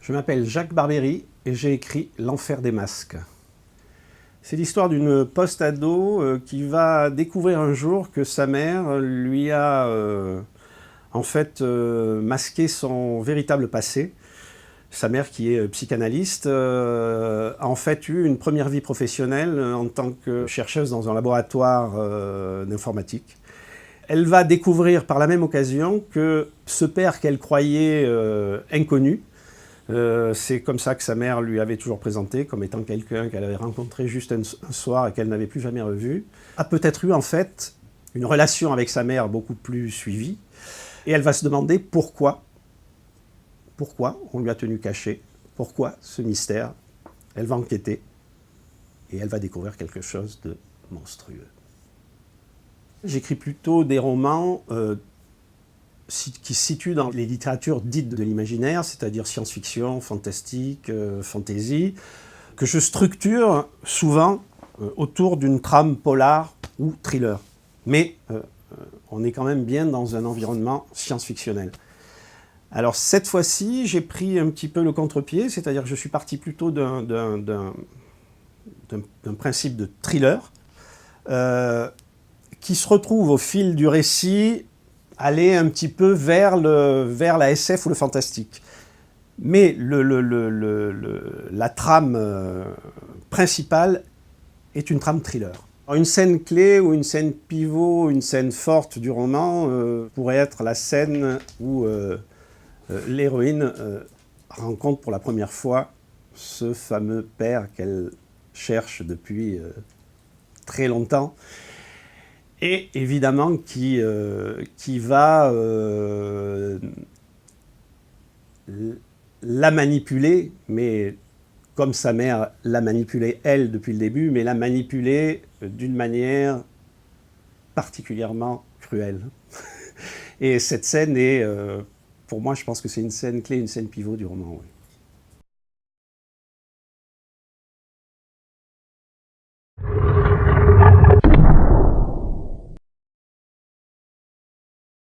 Je m'appelle Jacques Barbery et j'ai écrit L'Enfer des masques. C'est l'histoire d'une post-ado qui va découvrir un jour que sa mère lui a masqué son véritable passé. Sa mère, qui est psychanalyste, a en fait eu une première vie professionnelle en tant que chercheuse dans un laboratoire d'informatique. Elle va découvrir par la même occasion que ce père qu'elle croyait inconnu, c'est comme ça que sa mère lui avait toujours présenté, comme étant quelqu'un qu'elle avait rencontré juste un soir et qu'elle n'avait plus jamais revu, a peut-être eu en fait une relation avec sa mère beaucoup plus suivie, et elle va se demander pourquoi on lui a tenu caché, pourquoi ce mystère. Elle va enquêter, et elle va découvrir quelque chose de monstrueux. J'écris plutôt des romans qui se situent dans les littératures dites de l'imaginaire, c'est-à-dire science-fiction, fantastique, fantasy, que je structure souvent autour d'une trame polar ou thriller. Mais on est quand même bien dans un environnement science-fictionnel. Alors cette fois-ci, j'ai pris un petit peu le contre-pied, c'est-à-dire que je suis parti plutôt d'un principe de thriller, qui se retrouve au fil du récit aller un petit peu vers la SF ou le fantastique. Mais la trame principale est une trame thriller. Alors, une scène clé ou une scène pivot, une scène forte du roman pourrait être la scène où l'héroïne rencontre pour la première fois ce fameux père qu'elle cherche depuis très longtemps. Et évidemment qui va la manipuler, mais comme sa mère l'a manipulée elle depuis le début, mais la manipuler d'une manière particulièrement cruelle. Et cette scène est, pour moi, je pense que c'est une scène clé, une scène pivot du roman. Oui.